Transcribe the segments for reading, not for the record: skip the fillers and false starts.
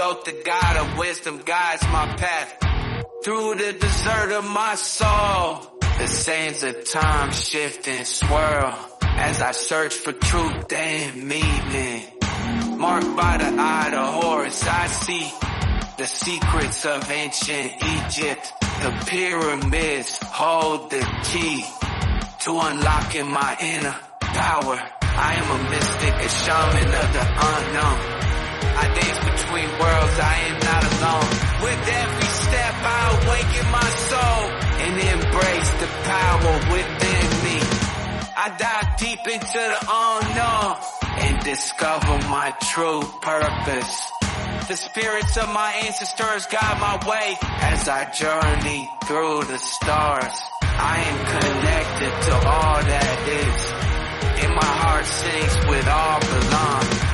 Thoth, the God of wisdom, guides my path through the desert of my soul. The sands of time shift and swirl as I search for truth and meaning. Marked by the eye of Horus, I see the secrets of ancient Egypt. The pyramids hold the key to unlocking my inner power. I am a mystic, a shaman of the unknown. I dance between worlds, I am not alone. With every step I awaken my soul and embrace the power within me. I dive deep into the unknown and discover my true purpose. The spirits of my ancestors guide my way as I journey through the stars. I am connected to all that is, and my heart sings with all belong.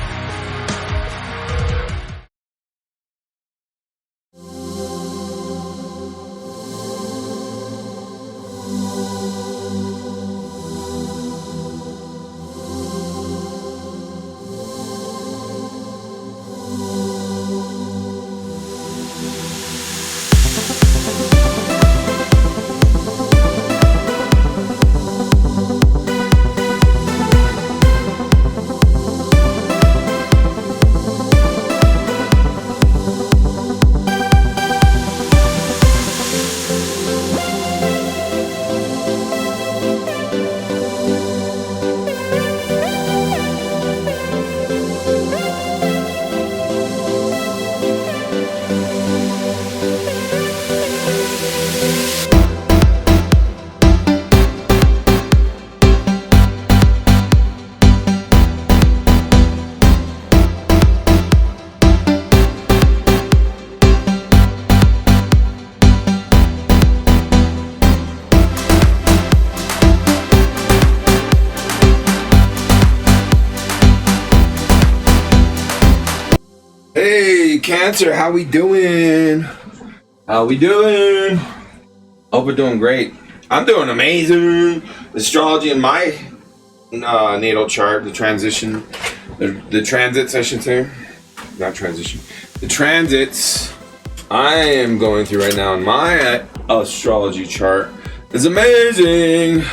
Hey, Cancer, how we doing? Hope we're doing great. I'm doing amazing. Astrology in my natal chart, the transition, the transits, I should say. Not transition. The transits I am going through right now in my astrology chart is amazing.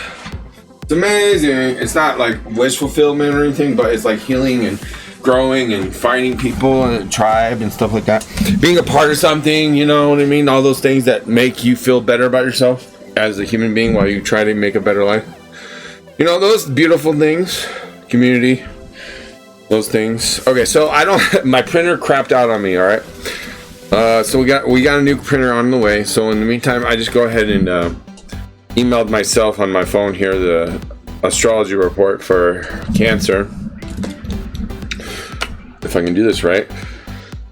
It's amazing. It's not like wish fulfillment or anything, but it's like healing and growing and finding people and a tribe and stuff like that. Being a part of something, you know what I mean? All those things that make you feel better about yourself as a human being while you try to make a better life. You know, those beautiful things. Community. Those things. Okay, so my printer crapped out on me, alright? So we got a new printer on the way. So in the meantime, I just go ahead and emailed myself on my phone here the astrology report for Cancer. If I can do this right.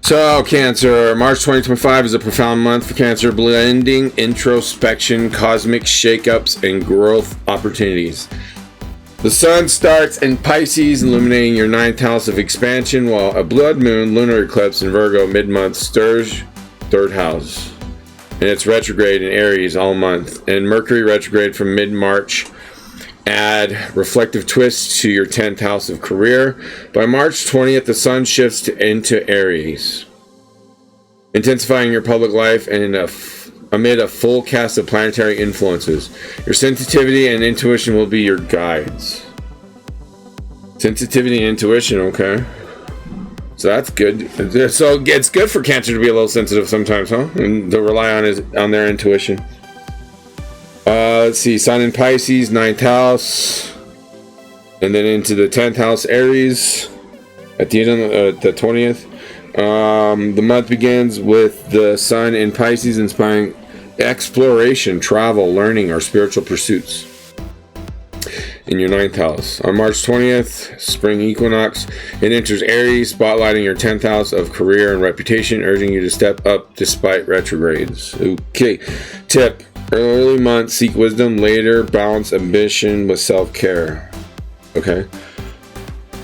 So, Cancer, March 2025 is a profound month for Cancer, blending introspection, cosmic shakeups, and growth opportunities. The sun starts in Pisces, illuminating your 9th house of expansion, while a blood moon lunar eclipse in Virgo mid-month stirs 3rd house. And it's retrograde in Aries all month. And Mercury retrograde from mid-March. Add reflective twists to your 10th house of career. By March 20th, the sun shifts into Aries, intensifying your public life and amid a full cast of planetary influences. Your sensitivity and intuition will be your guides. Sensitivity and intuition, okay. So that's good. So it's good for Cancer to be a little sensitive sometimes, huh? And to rely on their intuition. Let's see, Sun in Pisces, 9th house, and then into the 10th house, Aries, at the end of the 20th. The month begins with the Sun in Pisces, inspiring exploration, travel, learning, or spiritual pursuits in your 9th house. On March 20th, spring equinox, it enters Aries, spotlighting your 10th house of career and reputation, urging you to step up despite retrogrades. Okay, tip. Early months, seek wisdom. Later, balance ambition with self-care. Okay.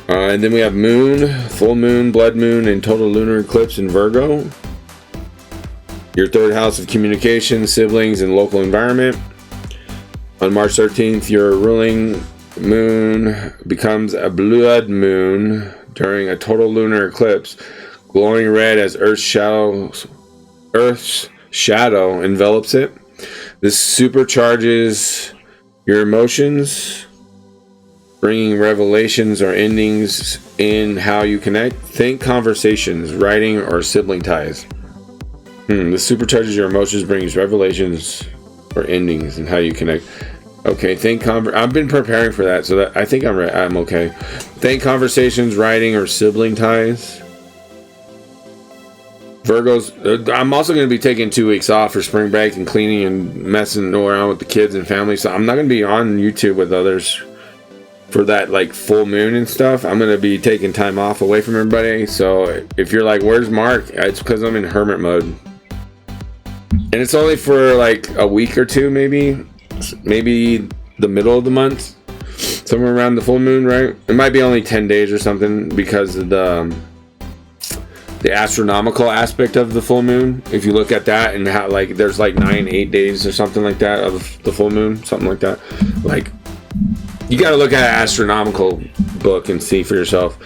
And then we have moon, full moon, blood moon, and total lunar eclipse in Virgo. Your 3rd house of communication, siblings, and local environment. On March 13th, your ruling moon becomes a blood moon during a total lunar eclipse, glowing red as Earth's shadow envelops it. This supercharges your emotions, bringing revelations or endings in how you connect. Think conversations, writing, or sibling ties. This supercharges your emotions, brings revelations or endings in how you connect. Okay, I've been preparing for that, so that I think I'm okay. Think conversations, writing, or sibling ties. Virgos, I'm also going to be taking 2 weeks off for spring break and cleaning and messing around with the kids and family. So I'm not going to be on YouTube with others for that like full moon and stuff. I'm going to be taking time off away from everybody. So if you're like, where's Mark? It's because I'm in hermit mode. And it's only for like a week or two, maybe the middle of the month, somewhere around the full moon, right? It might be only 10 days or something because of the astronomical aspect of the full moon. If you look at that and how like there's like 8 days or something like that of the full moon, something like that. Like you got to look at an astronomical book and see for yourself.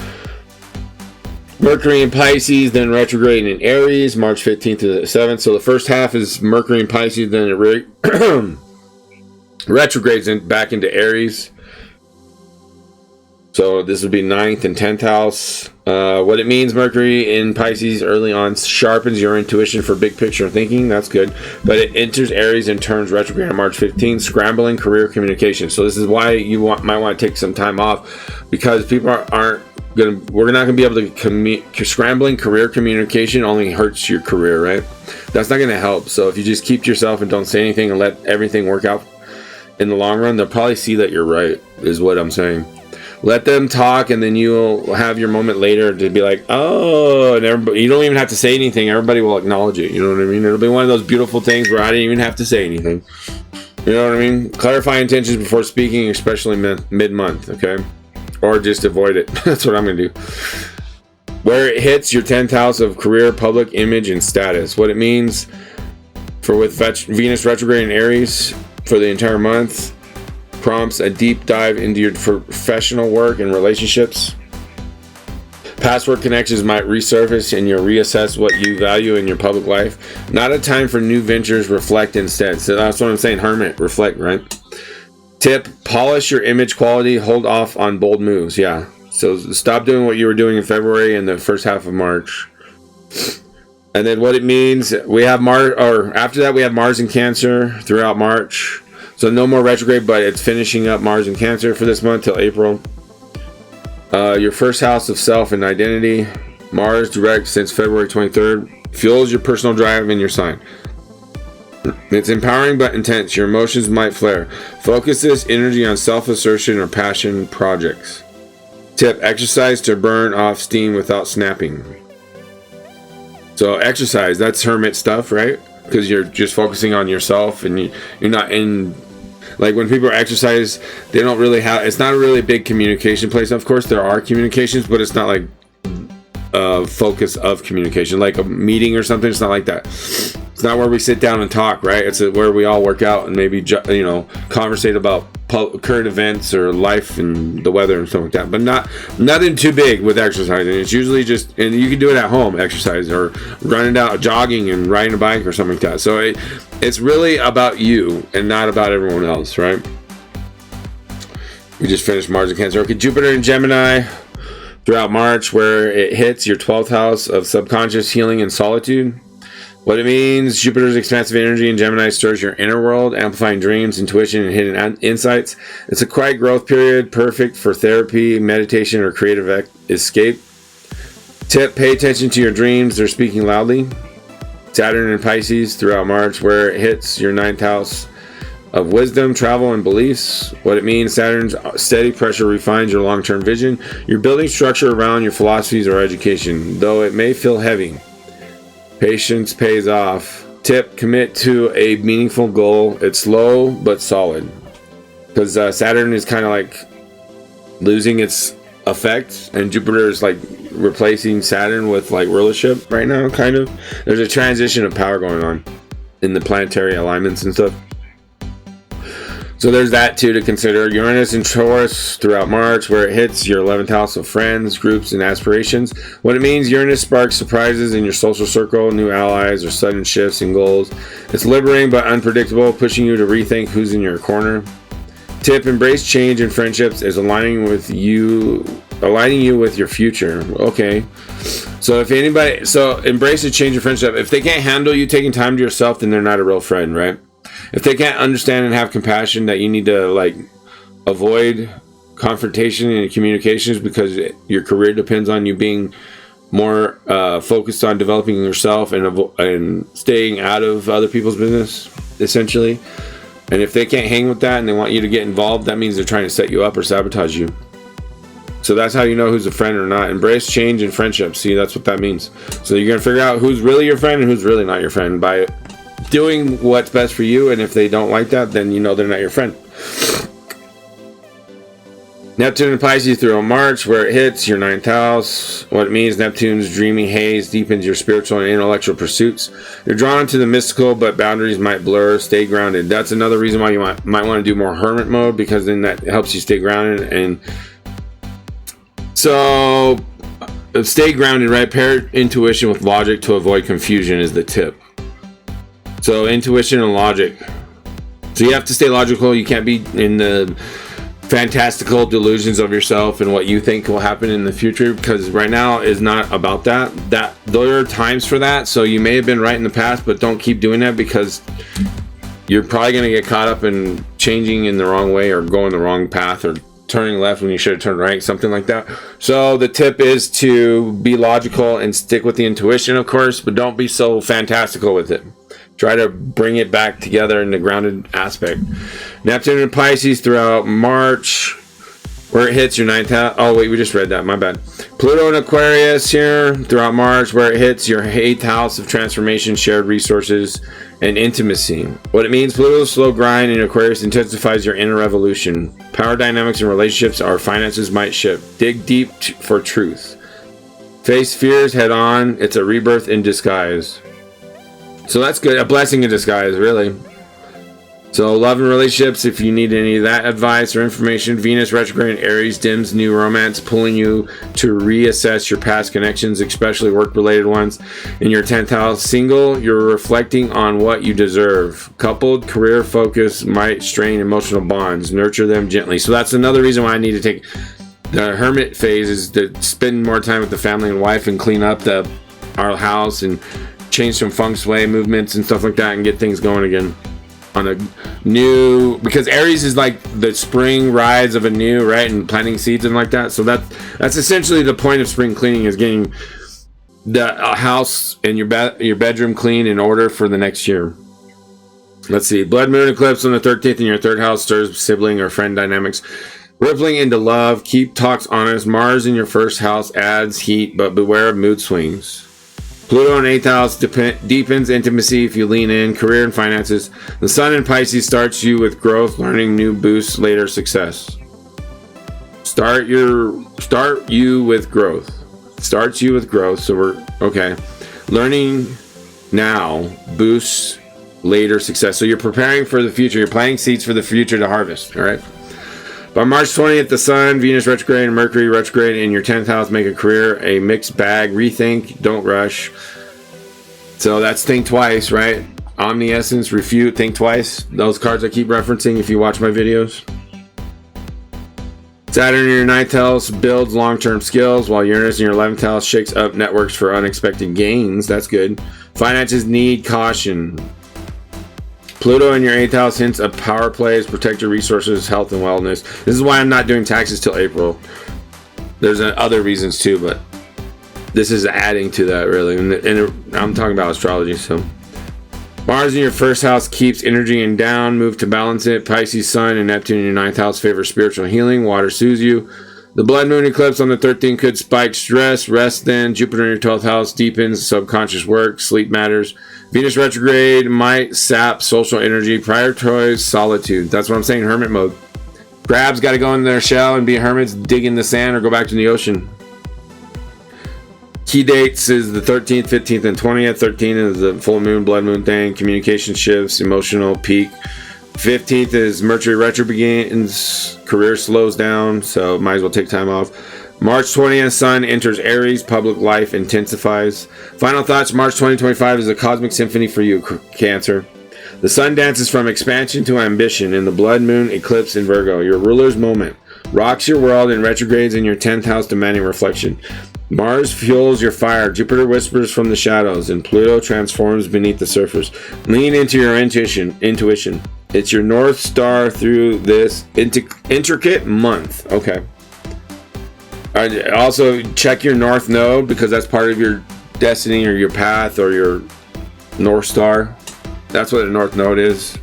Mercury in Pisces, then retrograde in Aries, March 15th to the 7th. So the first half is Mercury in Pisces, then it retrogrades back into Aries. So this would be 9th and 10th house. What it means, Mercury in Pisces early on sharpens your intuition for big picture thinking. That's good. But it enters Aries and turns retrograde on March 15th, scrambling career communication. So this is why you might want to take some time off, because people we're not going to be able to scrambling career communication only hurts your career, right? That's not going to help. So if you just keep to yourself and don't say anything and let everything work out in the long run, they'll probably see that you're right, is what I'm saying. Let them talk, and then you'll have your moment later to be like, oh, and everybody, you don't even have to say anything. Everybody will acknowledge it. You know what I mean? It'll be one of those beautiful things where I didn't even have to say anything. You know what I mean? Clarify intentions before speaking, especially mid-month, okay? Or just avoid it. That's what I'm going to do. Where it hits your 10th house of career, public image, and status. What it means with Venus retrograde in Aries for the entire month prompts a deep dive into your professional work and relationships. Past work connections might resurface and you'll reassess what you value in your public life. Not a time for new ventures, reflect instead. So that's what I'm saying, hermit, reflect, right? Tip, polish your image quality, hold off on bold moves. Yeah, so stop doing what you were doing in February and the first half of March. And then what it means, we have after that we have Mars in Cancer throughout March. So no more retrograde, but it's finishing up Mars in Cancer for this month till April. Your first house of self and identity, Mars direct since February 23rd, fuels your personal drive in your sign. It's empowering but intense. Your emotions might flare. Focus this energy on self-assertion or passion projects. Tip, exercise to burn off steam without snapping. So exercise, that's hermit stuff, right? Because you're just focusing on yourself and you're not in, like when people exercise, they don't really have, it's not a really big communication place. Of course there are communications, but it's not like focus of communication, like a meeting or something. It's not like that. It's not where we sit down and talk, right? It's where we all work out and maybe conversate about current events or life and the weather and stuff like that. But nothing too big with exercising. It's usually just, and you can do it at home, exercise or running out, jogging and riding a bike or something like that. So it's really about you and not about everyone else, right? We just finished Mars in Cancer. Okay, Jupiter in Gemini throughout March, where it hits your 12th house of subconscious healing and solitude. What it means, Jupiter's expansive energy in Gemini stirs your inner world, amplifying dreams, intuition, and hidden insights. It's a quiet growth period, perfect for therapy, meditation, or creative escape. Tip, pay attention to your dreams. They're speaking loudly. Saturn in Pisces throughout March, where it hits your 9th house of wisdom, travel, and beliefs. What it means, Saturn's steady pressure refines your long-term vision. You're building structure around your philosophies or education, though it may feel heavy. Patience pays off. Tip, commit to a meaningful goal. It's slow but solid. Because Saturn is kind of like losing its effect, and Jupiter is like replacing Saturn with like rulership right now, kind of. There's a transition of power going on in the planetary alignments and stuff. So there's that too to consider. Uranus in Taurus throughout March, where it hits your 11th house of friends, groups, and aspirations. What it means, Uranus sparks surprises in your social circle, new allies, or sudden shifts in goals. It's liberating but unpredictable, pushing you to rethink who's in your corner. Tip: embrace change in friendships is aligning you with your future. Okay. So embrace a change in friendship. If they can't handle you taking time to yourself, then they're not a real friend, right? If they can't understand and have compassion that you need to avoid confrontation and communications because your career depends on you being more focused on developing yourself and staying out of other people's business, essentially. And if they can't hang with that and they want you to get involved, that means they're trying to set you up or sabotage you. So that's how you know who's a friend or not. Embrace change in friendship. See, that's what that means. So you're going to figure out who's really your friend and who's really not your friend by doing what's best for you. And if they don't like that, then you know they're not your friend. Neptune in Pisces through March, where it hits your 9th house. What it means, Neptune's dreamy haze deepens your spiritual and intellectual pursuits. You're drawn to the mystical, but boundaries might blur. Stay grounded. That's another reason why you might want to do more hermit mode, because then that helps you stay grounded. And so stay grounded, right? Pair intuition with logic to avoid confusion is the tip. So intuition and logic. So you have to stay logical. You can't be in the fantastical delusions of yourself and what you think will happen in the future, because right now is not about that. There are times for that. So you may have been right in the past, but don't keep doing that, because you're probably going to get caught up in changing in the wrong way or going the wrong path or turning left when you should have turned right, something like that. So the tip is to be logical and stick with the intuition, of course, but don't be so fantastical with it. Try to bring it back together in the grounded aspect. Neptune in Pisces throughout March, where it hits your 9th house. Oh, wait, we just read that. My bad. Pluto in Aquarius here throughout March, where it hits your 8th house of transformation, shared resources, and intimacy. What it means, Pluto's slow grind in Aquarius intensifies your inner revolution. Power dynamics in relationships or finances might shift. Dig deep for truth. Face fears head on. It's a rebirth in disguise. So that's good. A blessing in disguise, really. So love and relationships, if you need any of that advice or information, Venus retrograde in Aries dims new romance, pulling you to reassess your past connections, especially work-related ones. In your 10th house, single, you're reflecting on what you deserve. Coupled, career focus might strain emotional bonds. Nurture them gently. So that's another reason why I need to take the hermit phase, is to spend more time with the family and wife and clean up our house and change some feng shui movements and stuff like that and get things going again on a new, because Aries is like the spring rise of a new, right, and planting seeds and like that. So that's essentially the point of spring cleaning, is getting the house and your bedroom clean in order for the next year. Let's see. Blood moon eclipse on the 13th in your 3rd house stirs sibling or friend dynamics, rippling into love. Keep talks honest. Mars in your 1st house adds heat, but beware of mood swings. Pluto in 8th house deepens intimacy if you lean in. Career and finances. The Sun in Pisces starts you with growth, learning new boosts later success. Starts you with growth. So we're okay. Learning now boosts later success. So you're preparing for the future. You're planting seeds for the future to harvest. All right. By March 20th, the Sun, Venus retrograde, and Mercury retrograde in your 10th house make a career a mixed bag. Rethink, don't rush. So that's think twice, right? Omniscience, refute, think twice. Those cards I keep referencing if you watch my videos. Saturn in your 9th house builds long-term skills, while Uranus in your 11th house shakes up networks for unexpected gains. That's good. Finances need caution. Pluto in your 8th house hints of power plays, protect your resources, health, and wellness. This is why I'm not doing taxes till April. There's other reasons too, but this is adding to that, really. And I'm talking about astrology, so. Mars in your 1st house keeps energy in down, move to balance it. Pisces Sun and Neptune in your 9th house favor spiritual healing. Water soothes you. The blood moon eclipse on the 13th could spike stress. Rest then. Jupiter in your 12th house deepens subconscious work. Sleep matters. Venus retrograde might sap social energy. Prioritize solitude. That's what I'm saying, hermit mode. Crabs got to go in their shell and be hermits, dig in the sand, or go back to the ocean. Key dates is the 13th, 15th, and 20th. 13th is the full moon, blood moon thing. Communication shifts, emotional peak. 15th is Mercury retro begins. Career slows down, so might as well take time off. March 20th, Sun enters Aries. Public life intensifies. Final thoughts. March 2025 is a cosmic symphony for you, Cancer. The Sun dances from expansion to ambition in the blood moon eclipse in Virgo. Your ruler's moment rocks your world and retrogrades in your 10th house, demanding reflection. Mars fuels your fire. Jupiter whispers from the shadows, and Pluto transforms beneath the surface. Lean into your intuition. It's your North Star through this intricate month. Okay. Also, check your North Node, because that's part of your destiny or your path or your North Star. That's what a North Node is.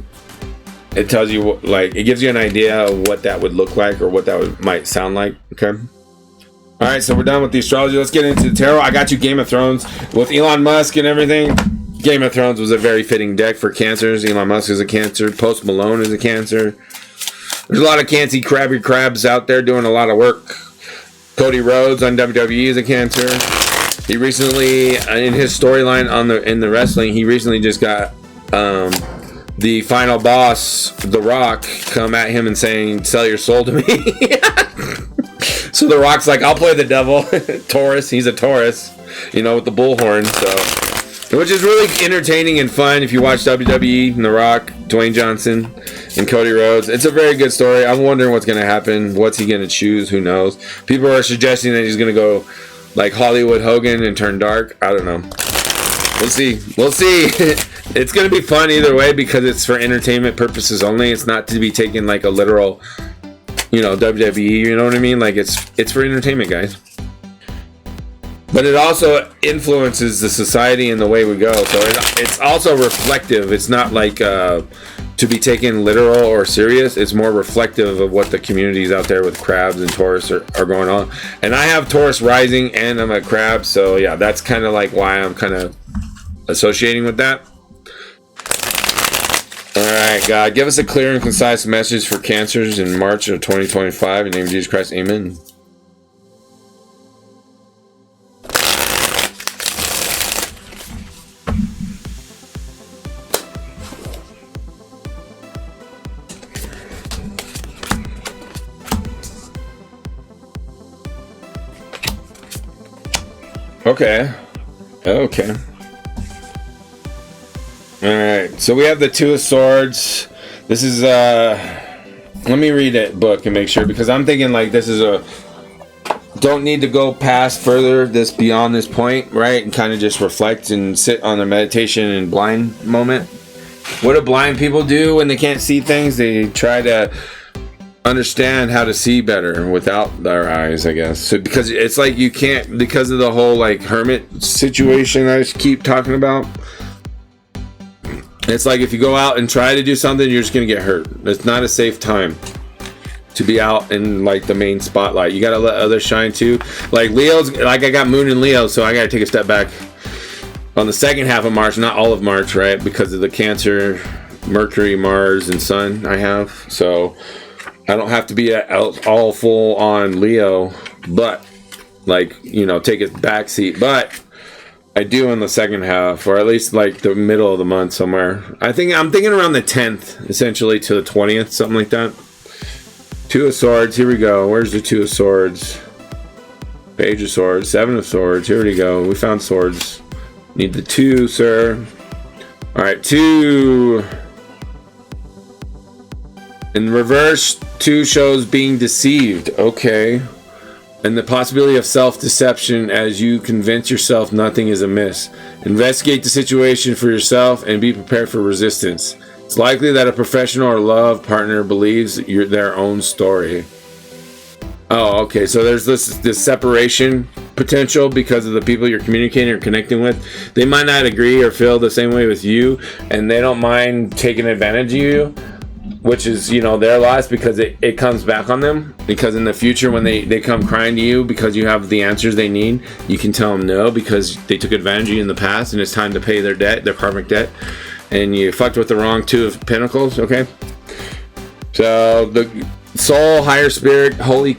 It tells you, it gives you an idea of what that would look like or what that might sound like. Okay. All right, so we're done with the astrology. Let's get into the tarot. I got you Game of Thrones with Elon Musk and everything. Game of Thrones was a very fitting deck for Cancers. Elon Musk is a Cancer. Post Malone is a Cancer. There's a lot of Cancy crabby crabs out there doing a lot of work. Cody Rhodes on WWE is a Cancer. He recently, in his storyline in the wrestling, he recently just got the final boss, The Rock, come at him and saying, "Sell your soul to me." So The Rock's like, "I'll play the devil." Taurus, he's a Taurus, with the bullhorn. So, which is really entertaining and fun if you watch WWE and The Rock, Dwayne Johnson, and Cody Rhodes. It's a very good story. I'm wondering what's going to happen. What's he going to choose? Who knows? People are suggesting that he's going to go like Hollywood Hogan and turn dark. I don't know. We'll see. It's going to be fun either way because it's for entertainment purposes only. It's not to be taken like a literal, WWE. You know what I mean? Like it's for entertainment, guys. But it also influences the society and the way we go. So it's also reflective. It's not like to be taken literal or serious. It's more reflective of what the communities out there with crabs and Taurus are going on. And I have Taurus rising and I'm a crab. So yeah, that's kind of like why I'm kind of associating with that. Alright, God, give us a clear and concise message for Cancers in March of 2025. In the name of Jesus Christ, amen. Okay. Alright, so we have the Two of Swords. This is, let me read that book and make sure, because I'm thinking like this is don't need to go past further beyond this point, right? And kind of just reflect and sit on a meditation and blind moment. What do blind people do when they can't see things? They try to understand how to see better without their eyes, I guess. So because it's like you can't, because of the whole like hermit situation I just keep talking about. It's like if you go out and try to do something, you're just gonna get hurt. It's not a safe time to be out in like the main spotlight. You gotta let others shine too. Like Leo's, like I got Moon in Leo, so I gotta take a step back on the second half of March, not all of March, right? Because of the Cancer, Mercury, Mars, and Sun I have. So I don't have to be all full on Leo, but like, take a back seat. But I do in the second half, or at least like the middle of the month somewhere. I'm thinking around the 10th, essentially, to the 20th, something like that. Two of Swords, here we go. Where's the Two of Swords? Page of Swords, Seven of Swords, here we go. We found swords. Need the two, sir. Alright, two. In reverse, two shows being deceived. Okay. And the possibility of self-deception as you convince yourself nothing is amiss. Investigate the situation for yourself and be prepared for resistance. It's likely that a professional or love partner believes their own story. Oh, okay. So there's this separation potential because of the people you're communicating or connecting with. They might not agree or feel the same way with you, and they don't mind taking advantage of you, which is, their loss, because it comes back on them. Because in the future, when they come crying to you because you have the answers they need, you can tell them no, because they took advantage of you in the past and it's time to pay their debt, their karmic debt, and you fucked with the wrong Two of Pentacles. Okay, so the soul, higher spirit, Holy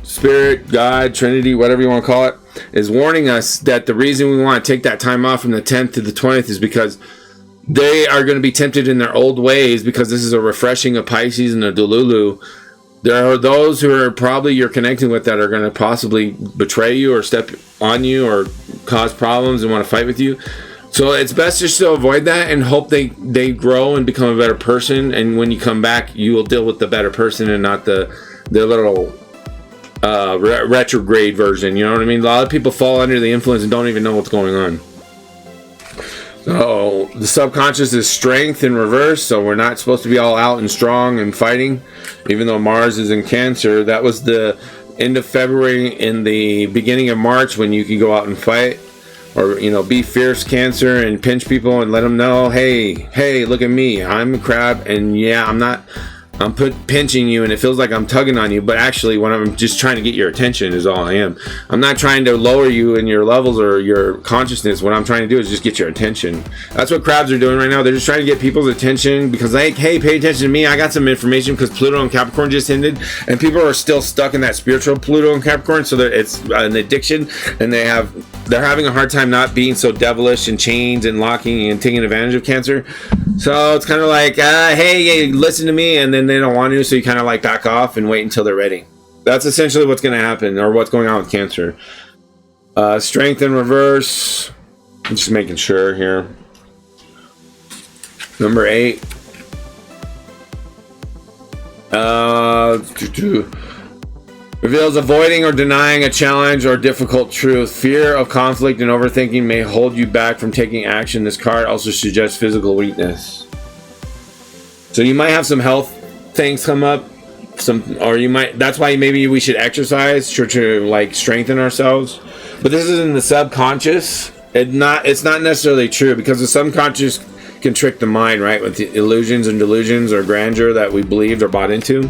Spirit, God, Trinity, whatever you want to call it, is warning us that the reason we want to take that time off from the 10th to the 20th is because they are going to be tempted in their old ways, because this is a refreshing of Pisces and a Delulu. There are those who are probably you're connecting with that are going to possibly betray you or step on you or cause problems and want to fight with you. So it's best just to avoid that and hope they grow and become a better person. And when you come back, you will deal with the better person and not the little retrograde version. You know what I mean? A lot of people fall under the influence and don't even know what's going on. So the subconscious is strength in reverse. So we're not supposed to be all out and strong and fighting, even though Mars is in Cancer. That was the end of February and the beginning of March when you can go out and fight, or be fierce Cancer and pinch people and let them know, hey, look at me, I'm a crab, and yeah, I'm pinching you and it feels like I'm tugging on you, but actually when I'm just trying to get your attention is all I am. I'm not trying to lower you in your levels or your consciousness. What I'm trying to do is just get your attention. That's what crabs are doing right now. They're just trying to get people's attention because hey, pay attention to me. I got some information, because Pluto and Capricorn just ended and people are still stuck in that spiritual Pluto and Capricorn, so it's an addiction, and they're having a hard time not being so devilish and chains and locking and taking advantage of Cancer. So it's kind of like, hey, listen to me, and then they don't want to, so you kind of like back off and wait until they're ready. That's essentially what's going to happen, or what's going on with Cancer. Strength in reverse. I'm just making sure here. Number 8. Reveals avoiding or denying a challenge or difficult truth. Fear of conflict and overthinking may hold you back from taking action. This card also suggests physical weakness. So you might have some health things come up, that's why maybe we should exercise to like strengthen ourselves. But this is in the subconscious. It's not necessarily true, because the subconscious can trick the mind, right, with the illusions and delusions or grandeur that we believed or bought into.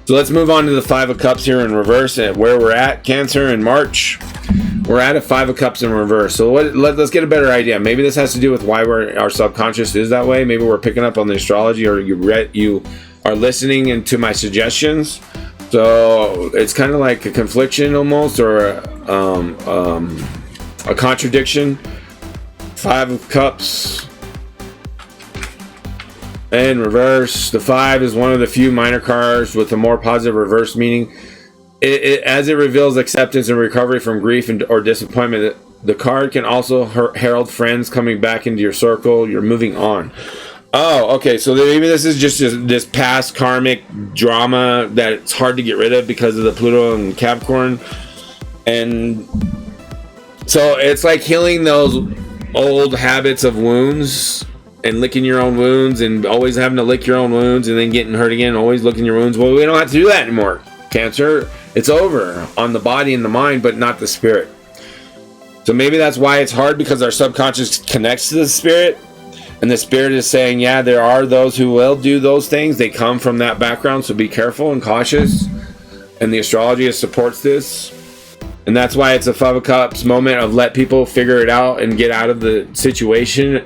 So let's move on to the 5 of Cups here in reverse, and where we're at, Cancer, in March. We're at a 5 of Cups in reverse. So let's get a better idea. Maybe this has to do with why our subconscious is that way. Maybe we're picking up on the astrology, or you are listening into my suggestions. So it's kind of like a confliction almost, or a contradiction. 5 of Cups in reverse. The 5 is one of the few minor cards with a more positive reverse meaning. As it reveals acceptance and recovery from grief or disappointment, the card can also herald friends coming back into your circle. You're moving on. Oh, okay. So maybe this is just this past karmic drama that it's hard to get rid of because of the Pluto and Capricorn. And so it's like healing those old habits of wounds and licking your own wounds and always having to lick your own wounds and then getting hurt again, always licking your wounds. Well, we don't have to do that anymore, Cancer. It's over on the body and the mind, but not the spirit. So maybe that's why it's hard, because our subconscious connects to the spirit, and the spirit is saying, yeah, there are those who will do those things. They come from that background, so be careful and cautious. And the astrology supports this. And that's why it's a 5 of Cups moment of let people figure it out and get out of the situation,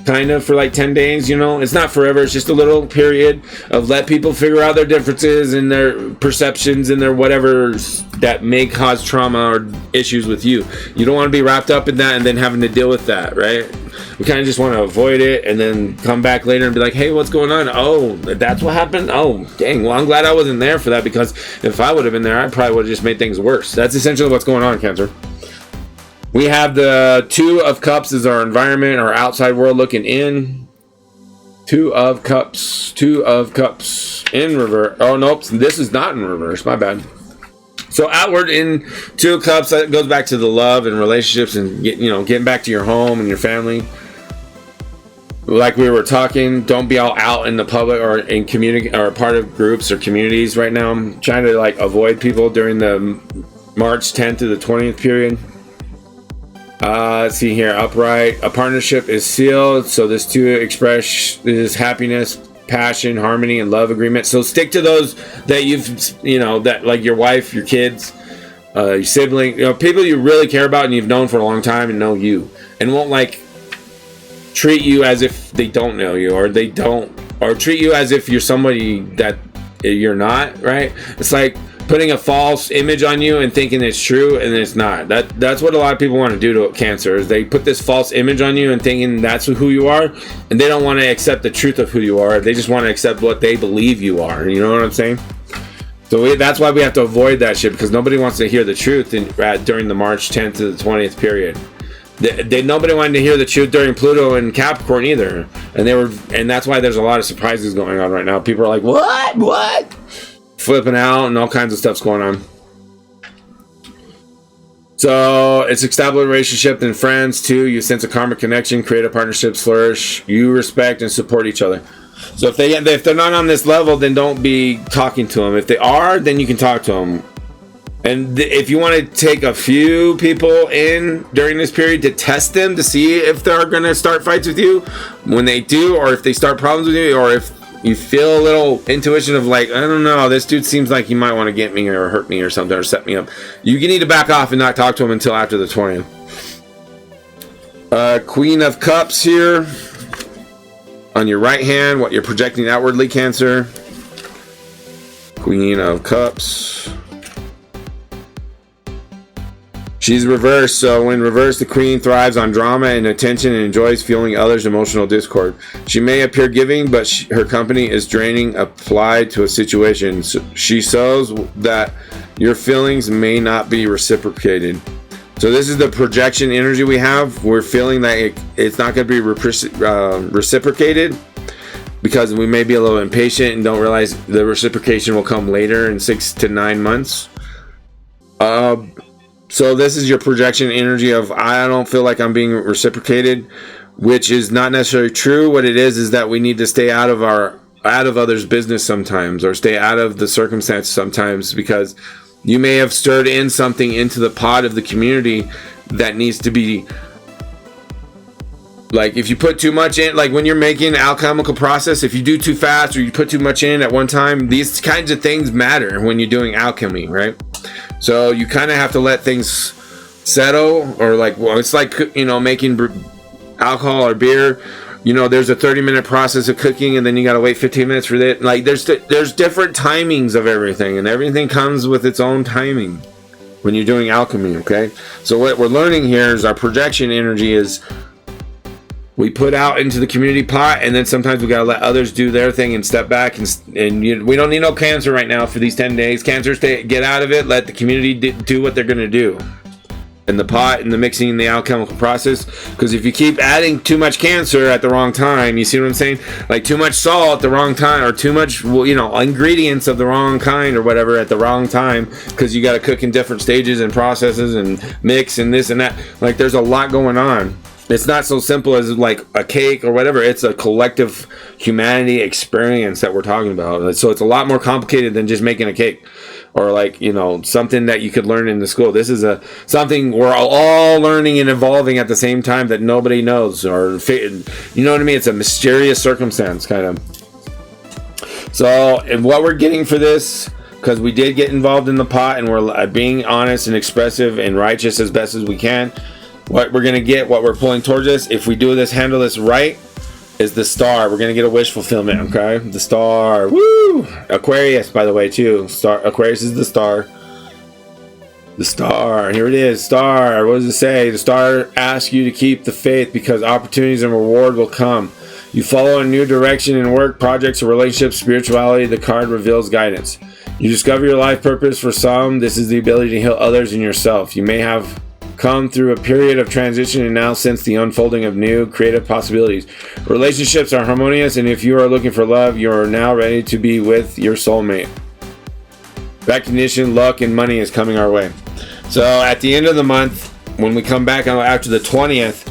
kind of, for like 10 days. It's not forever. It's just a little period of let people figure out their differences and their perceptions and their whatever that may cause trauma or issues with you. You don't want to be wrapped up in that and then having to deal with that, right? We kind of just want to avoid it and then come back later and be like, hey, what's going on? Oh, that's what happened? Oh, dang. Well, I'm glad I wasn't there for that, because if I would have been there, I probably would have just made things worse. That's essentially what's going on, Cancer. We have the 2 of Cups as our environment, our outside world looking in. 2 of Cups in reverse. Oh, nope, this is not in reverse. My bad. So outward in 2 of Cups, that goes back to the love and relationships and getting back to your home and your family. Like we were talking, don't be all out in the public or in community or part of groups or communities right now. I'm trying to avoid people during the March 10th to the 20th period. Let's see here. Upright. A partnership is sealed. So this to express is happiness, passion, harmony, and love agreement. So stick to those that that like your wife, your kids, your sibling, people you really care about and you've known for a long time and know you, and won't treat you as if they don't know you, or treat you as if you're somebody that you're not, right? It's like putting a false image on you and thinking it's true and it's not. That's what a lot of people want to do to Cancer, is they put this false image on you and thinking that's who you are, and they don't want to accept the truth of who you are. They just want to accept what they believe you are. You know what I'm saying? So that's why we have to avoid that shit, because nobody wants to hear the truth during the March 10th to the 20th period. Nobody wanted to hear the truth during Pluto and Capricorn either, and that's why there's a lot of surprises going on right now. People are like, what, flipping out, and all kinds of stuff's going on. So it's established relationship and friends too. You sense a karmic connection, creative partnerships flourish. You respect and support each other. So if they're not on this level, then don't be talking to them. If they are, then you can talk to them. And if you want to take a few people in during this period to test them to see if they're going to start fights with you, when they do, or if they start problems with you, or if you feel a little intuition of like, I don't know, this dude seems like he might want to get me or hurt me or something or set me up, you need to back off and not talk to him until after the 20th. Queen of Cups here on your right hand, what you're projecting outwardly, Cancer. Queen of Cups. She's reversed, so when reversed, the queen thrives on drama and attention and enjoys feeling others' emotional discord. She may appear giving, but her company is draining applied to a situation. So she shows that your feelings may not be reciprocated. So this is the projection energy we have. We're feeling that it's not going to be reciprocated, because we may be a little impatient and don't realize the reciprocation will come later in 6 to 9 months. So this is your projection energy of, I don't feel like I'm being reciprocated, which is not necessarily true. What it is that we need to stay out of others' business sometimes, or stay out of the circumstance sometimes, because you may have stirred in something into the pot of the community that needs to be, like, if you put too much in, like when you're making an alchemical process, if you do too fast or you put too much in at one time, these kinds of things matter when you're doing alchemy, right? So you kind of have to let things settle, or like, well, it's like, making alcohol or beer. There's a 30-minute process of cooking, and then you got to wait 15 minutes for that. Like, there's different timings of everything, and everything comes with its own timing when you're doing alchemy, okay? So what we're learning here is our projection energy is, we put out into the community pot, and then sometimes we got to let others do their thing and step back. And we don't need no Cancer right now for these 10 days. Cancer, get out of it. Let the community do what they're going to do in the pot and the mixing and the alchemical process. Because if you keep adding too much Cancer at the wrong time, you see what I'm saying? Like too much salt at the wrong time, or too much, ingredients of the wrong kind or whatever at the wrong time, because you got to cook in different stages and processes and mix and this and that. Like, there's a lot going on. It's not so simple as like a cake or whatever. It's a collective humanity experience that we're talking about. So it's a lot more complicated than just making a cake, or like, something that you could learn in the school. This is something we're all learning and evolving at the same time that nobody knows, or you know what I mean? It's a mysterious circumstance, kind of. So, and what we're getting for this, because we did get involved in the pot, and we're being honest and expressive and righteous as best as we can. What we're going to get, what we're pulling towards us, if we do this, handle this right, is the star. We're going to get a wish fulfillment, okay? The star. Woo! Aquarius, by the way, too. Aquarius is the star. The star. Here it is. Star. What does it say? The star asks you to keep the faith, because opportunities and reward will come. You follow a new direction in work, projects, or relationships, spirituality. The card reveals guidance. You discover your life purpose. For some, this is the ability to heal others and yourself. You may have come through a period of transition and now sense the unfolding of new creative possibilities. Relationships are harmonious, and if you are looking for love, you are now ready to be with your soulmate. Recognition, luck, and money is coming our way. So at the end of the month, when we come back after the 20th,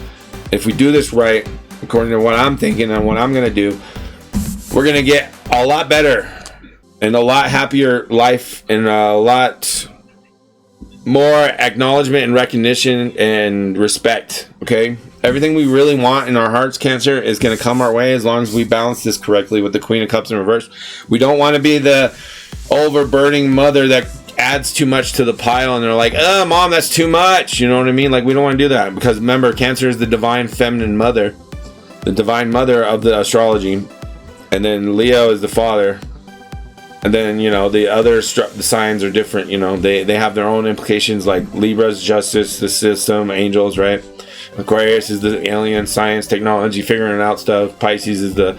if we do this right, according to what I'm thinking and what I'm going to do, we're going to get a lot better and a lot happier life, and a lot more acknowledgement and recognition and respect, okay? Everything we really want in our hearts, Cancer, is going to come our way as long as we balance this correctly with the Queen of Cups in reverse. We don't want to be the overburdening mother that adds too much to the pile, and they're like, oh, Mom, that's too much. You know what I mean? Like, we don't want to do that, because remember, Cancer is the divine feminine mother, the divine mother of the astrology, and then Leo is the father. And then, you know, the other the signs are different. You know, they have their own implications, like Libra's justice, the system, angels, right? Aquarius is the alien, science, technology, figuring out stuff. Pisces is the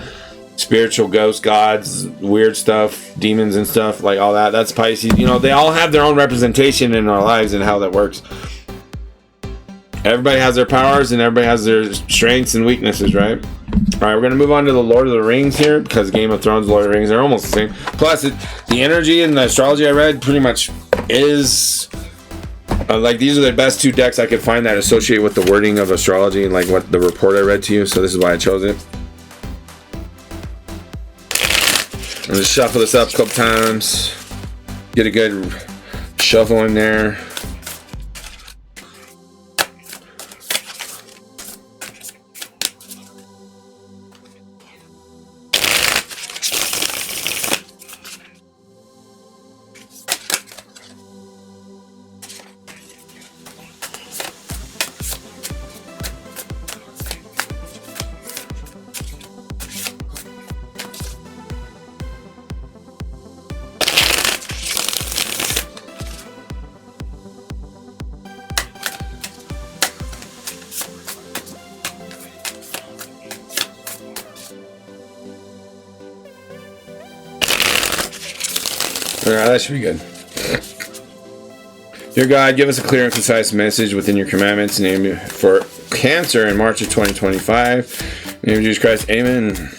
spiritual, ghost, gods, weird stuff, demons and stuff, like all that. That's Pisces. You know, they all have their own representation in our lives and how that works. Everybody has their powers and everybody has their strengths and weaknesses, right? All right, we're going to move on to the Lord of the Rings here, because Game of Thrones, Lord of the Rings, they're almost the same. Plus, the energy and the astrology I read pretty much is... like, these are the best two decks I could find that associate with the wording of astrology and like what the report I read to you. So this is why I chose it. I'm going to shuffle this up a couple times. Get a good shuffle in there. Alright, that should be good. Dear God, give us a clear and concise message within your commandments. Name for Cancer in March of 2025. In the name of Jesus Christ, amen.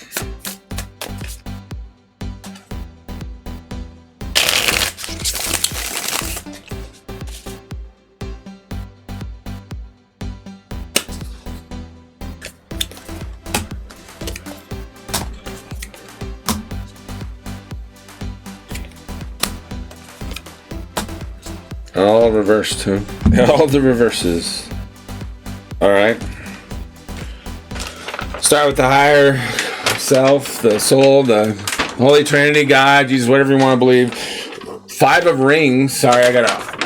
All reversed, huh? All the reverses. Alright. Start with the higher self, the soul, the Holy Trinity, God, Jesus, whatever you want to believe. 5 of Rings. Sorry,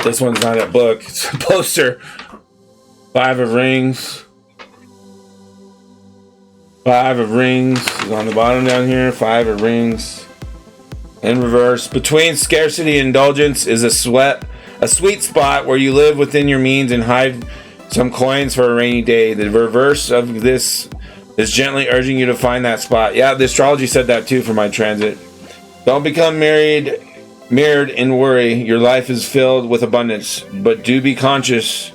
this one's not a book. It's a poster. 5 of Rings. 5 of Rings is on the bottom down here. 5 of Rings. In reverse. Between scarcity and indulgence is a sweet spot where you live within your means and hide some coins for a rainy day. The reverse of this is gently urging you to find that spot. Yeah, the astrology said that too for my transit. Don't become mirrored in worry. Your life is filled with abundance, but do be conscientious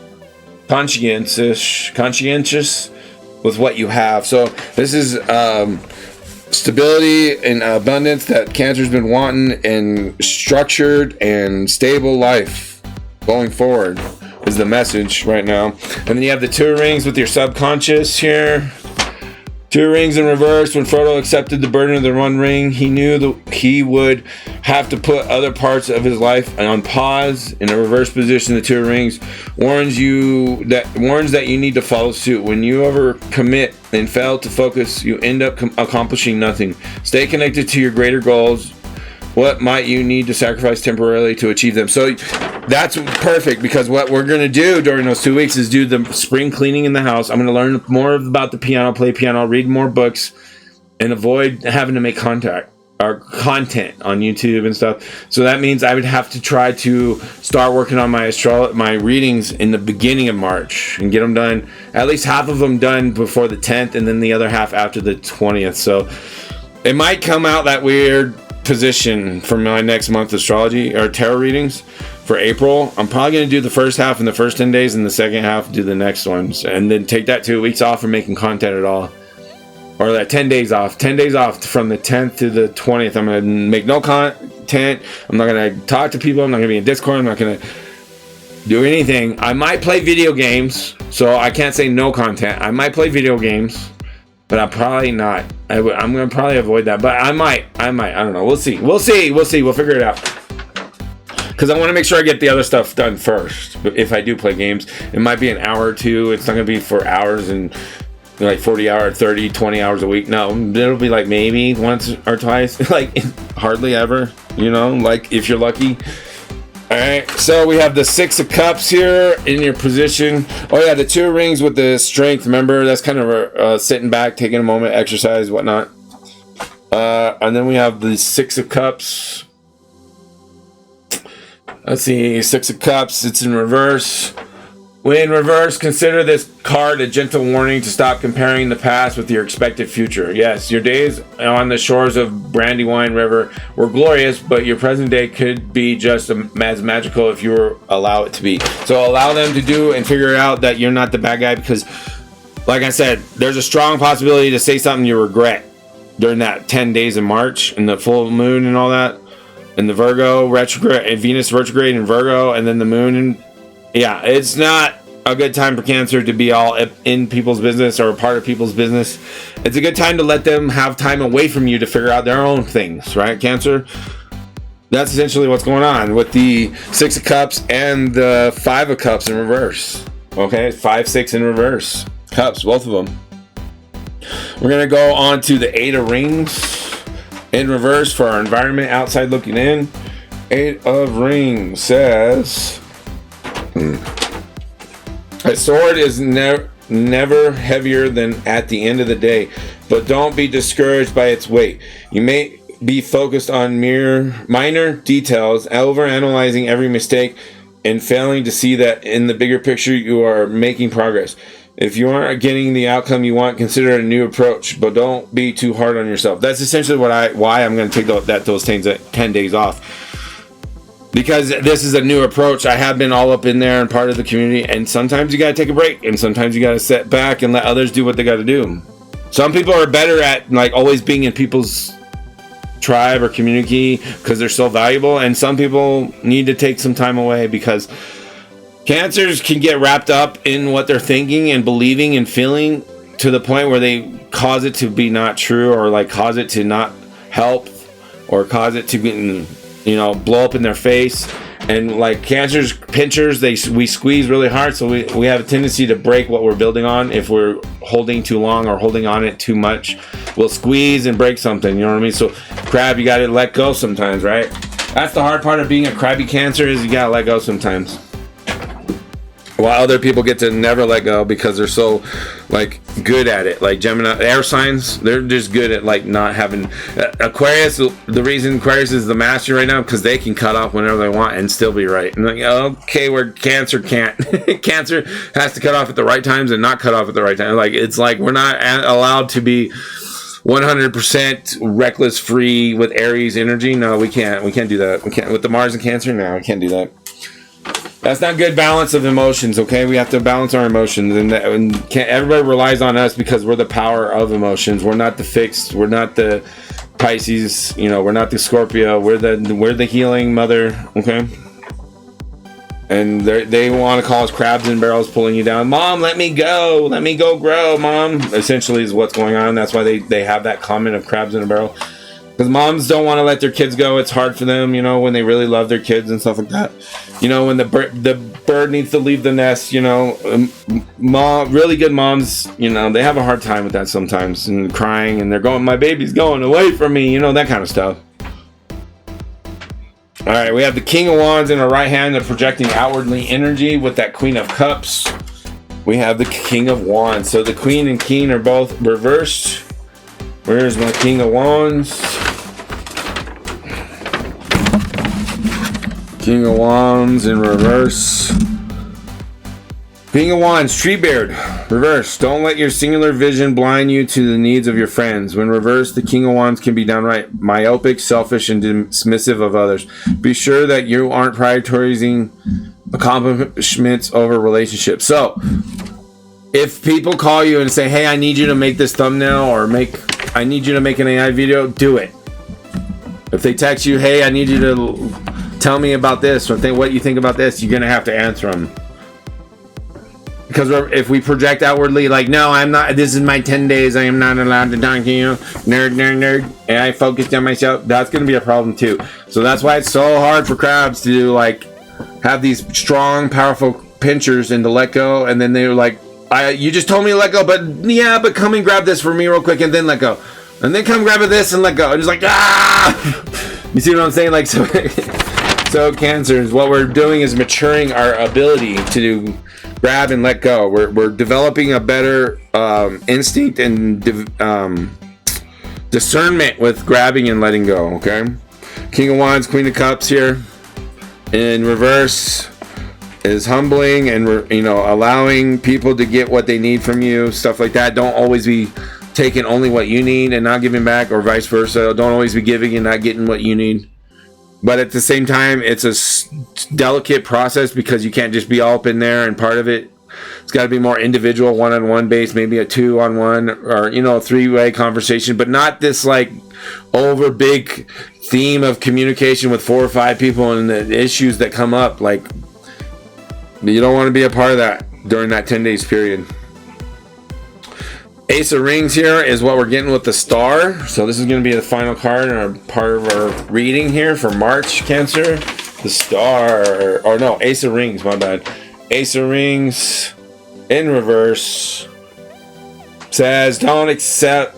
with what you have. So this is stability and abundance that Cancer's been wanting, and structured and stable life going forward is the message right now. And then you have the 2 rings with your subconscious here. 2 rings in reverse. When Frodo accepted the burden of the 1 ring, he knew that he would have to put other parts of his life on pause. In a reverse position, the 2 rings warns that you need to follow suit. When you overcommit and fail to focus, you end up accomplishing nothing. Stay connected to your greater goals. What might you need to sacrifice temporarily to achieve them? So that's perfect, because what we're going to do during those 2 weeks is do the spring cleaning in the house. I'm going to learn more about the piano, play piano, read more books, and avoid having to make content on YouTube and stuff. So that means I would have to try to start working on my readings in the beginning of March and get them done, at least half of them done before the 10th, and then the other half after the 20th. So it might come out that weird position for my next month astrology or tarot readings for April. I'm probably going to do the first half in the first 10 days and the second half do the next ones, and then take that 2 weeks off from making content at all, or that 10 days off from the 10th to the 20th. I'm going to make no content. I'm not going to talk to people. I'm not going to be in Discord. I'm not going to do anything. I might play video games, so I can't say no content. I might play video games, but I'm probably not. I'm going to probably avoid that, but I might. I don't know. We'll see. We'll figure it out, because I want to make sure I get the other stuff done first. But if I do play games, it might be an hour or two. It's not going to be for hours and like 40 hours, 30, 20 hours a week. No, it'll be like maybe once or twice, like hardly ever, like if you're lucky. All right, so we have the 6 of Cups here in your position. Oh yeah, the 2 rings with the strength. Remember, that's kind of sitting back, taking a moment, exercise, whatnot. And then we have the 6 of Cups Let's see, Six of Cups, it's in reverse. When in reverse, consider this card a gentle warning to stop comparing the past with your expected future. Yes, your days on the shores of Brandywine River were glorious, but your present day could be just as magical if you were allow it to be. So allow them to do and figure out that you're not the bad guy, because, like I said, there's a strong possibility to say something you regret during that 10 days in March and the full moon and all that. And the Virgo retrograde, and Venus retrograde in Virgo, and then the moon. And yeah, it's not a good time for Cancer to be all in people's business or a part of people's business. It's a good time to let them have time away from you to figure out their own things, right, Cancer? That's essentially what's going on with the Six of Cups and the Five of Cups in reverse. Okay, 5, 6 in reverse. Cups, both of them. We're going to go on to the Eight of Rings in reverse for our environment, outside looking in. Eight of Rings says, a sword is never heavier than at the end of the day, but don't be discouraged by its weight. You may be focused on minor details, overanalyzing every mistake, and failing to see that in the bigger picture you are making progress. If you aren't getting the outcome you want, consider a new approach, but don't be too hard on yourself. That's essentially why I'm going to take those 10 days off. Because this is a new approach. I have been all up in there and part of the community, and sometimes you got to take a break, and sometimes you got to sit back and let others do what they got to do. Some people are better at like always being in people's tribe or community because they're so valuable, and some people need to take some time away because Cancers can get wrapped up in what they're thinking and believing and feeling to the point where they cause it to be not true, or like cause it to not help, or cause it to, blow up in their face. And like Cancers, pinchers, we squeeze really hard, so we have a tendency to break what we're building on. If we're holding too long or holding on it too much, we'll squeeze and break something, you know what I mean? So crab, you gotta let go sometimes, right? That's the hard part of being a crabby Cancer, is you gotta let go sometimes. While other people get to never let go because they're so like good at it. Like Gemini, air signs, they're just good at like not having Aquarius. The reason Aquarius is the master right now because they can cut off whenever they want and still be right. And like, okay, where Cancer can't. Cancer has to cut off at the right times and not cut off at the right time. Like it's like we're not allowed to be 100% reckless free with Aries energy. No, we can't do that. We can't with the Mars and Cancer. No, we can't do that. That's not good balance of emotions, okay? We have to balance our emotions, and everybody relies on us because we're the power of emotions. We're not the fixed. We're not the Pisces. We're not the Scorpio. We're the healing mother, okay? And they want to call us crabs in barrels, pulling you down. Mom, let me go grow, Mom. Essentially, is what's going on. That's why they have that comment of crabs in a barrel. Because moms don't want to let their kids go. It's hard for them, when they really love their kids and stuff like that. When the bird needs to leave the nest, really good moms, they have a hard time with that sometimes, and crying, and they're going, my baby's going away from me, that kind of stuff. All right, we have the King of Wands in our right hand, projecting outwardly energy with that Queen of Cups. We have the King of Wands. So the Queen and King are both reversed. Where's my King of Wands? King of Wands in reverse. King of Wands, Treebeard, reverse. Don't let your singular vision blind you to the needs of your friends. When reversed, the King of Wands can be downright myopic, selfish, and dismissive of others. Be sure that you aren't prioritizing accomplishments over relationships. So, if people call you and say, hey, I need you to make this thumbnail, or I need you to make an AI video, do it. If they text you, hey, I need you to tell me about this, or what you think about this, you're going to have to answer them. Because if we project outwardly, like, no, I'm not, this is my 10 days, I am not allowed to talk to you, nerd, and I focused on myself, that's going to be a problem too. So that's why it's so hard for crabs to, like, have these strong, powerful pinchers and to let go, and then they're like, you just told me to let go, but come and grab this for me real quick, and then let go. And then come grab this and let go. And it's like, You see what I'm saying? Like, so Cancers, what we're doing is maturing our ability to grab and let go. We're developing a better instinct and discernment with grabbing and letting go, okay? King of Wands, Queen of Cups here in reverse is humbling and, you know, allowing people to get what they need from you, stuff like that. Don't always be taking only what you need and not giving back, or vice versa. Don't always be giving and not getting what you need. But at the same time, it's a delicate process, because you can't just be all up in there, and part of it, it's got to be more individual, one-on-one based, maybe a 2-on-1, or, you know, a 3-way conversation, but not this like over big theme of communication with 4 or 5 people and the issues that come up. Like, you don't want to be a part of that during that 10 days period. Ace of Rings here is what we're getting with the star. So this is going to be the final card and a part of our reading here for March, Cancer. The star, or no, Ace of Rings, my bad. Ace of Rings in reverse says, don't accept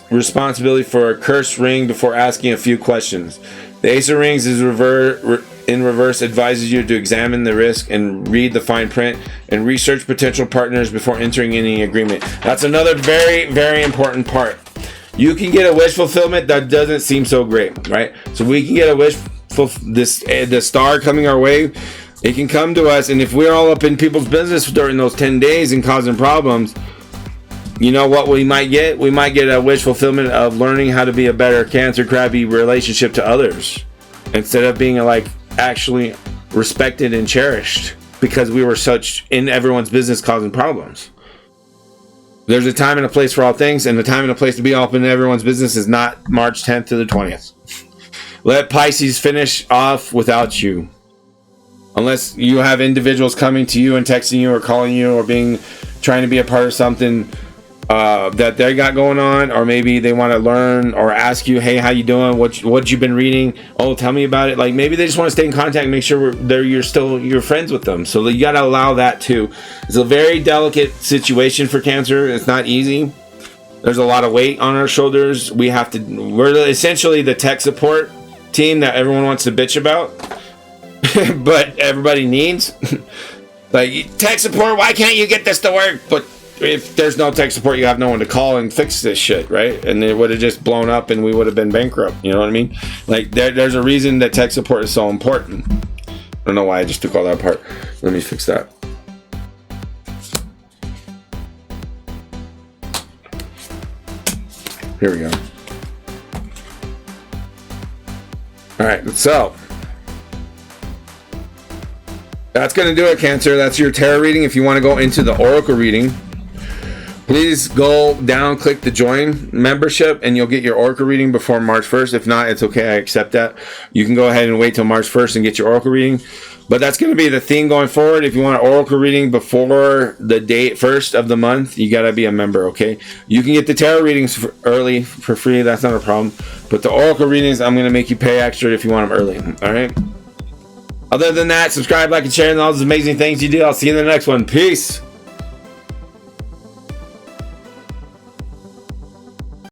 responsibility for a cursed ring before asking a few questions. The Ace of Rings is in reverse advises you to examine the risk and read the fine print and research potential partners before entering any agreement. That's another very, very important part. You can get a wish fulfillment that doesn't seem so great, right? So we can get a wish the star coming our way. It can come to us, and if we're all up in people's business during those 10 days and causing problems, you know what we might get? We might get a wish fulfillment of learning how to be a better Cancer crabby relationship to others, instead of being like actually respected and cherished because we were such in everyone's business causing problems. There's a time and a place for all things, and the time and a place to be up in everyone's business is not March 10th to the 20th. Let Pisces finish off without you. Unless you have individuals coming to you and texting you or calling you or trying to be a part of something that they got going on, or maybe they want to learn or ask you, hey, how you doing? What you been reading? Oh, tell me about it. Like, maybe they just want to stay in contact and make sure you're friends with them. So you got to allow that too. It's a very delicate situation for Cancer. It's not easy. There's a lot of weight on our shoulders. We're essentially the tech support team that everyone wants to bitch about. But everybody needs like tech support. Why can't you get this to work? But if there's no tech support, you have no one to call and fix this shit, right? And it would have just blown up and we would have been bankrupt. You know what I mean? Like there's a reason that tech support is so important. I don't know why I just took all that apart. Let me fix that. Here we go. All right, so that's going to do it, Cancer. That's your tarot reading. If you want to go into the oracle reading, please go down, click the join membership, and you'll get your oracle reading before March 1st. If not, it's okay. I accept that. You can go ahead and wait till March 1st and get your oracle reading. But that's going to be the theme going forward. If you want an oracle reading before the date 1st of the month, you got to be a member, okay? You can get the tarot readings early for free. That's not a problem. But the oracle readings, I'm going to make you pay extra if you want them early, all right? Other than that, subscribe, like, and share, and all those amazing things you do. I'll see you in the next one. Peace.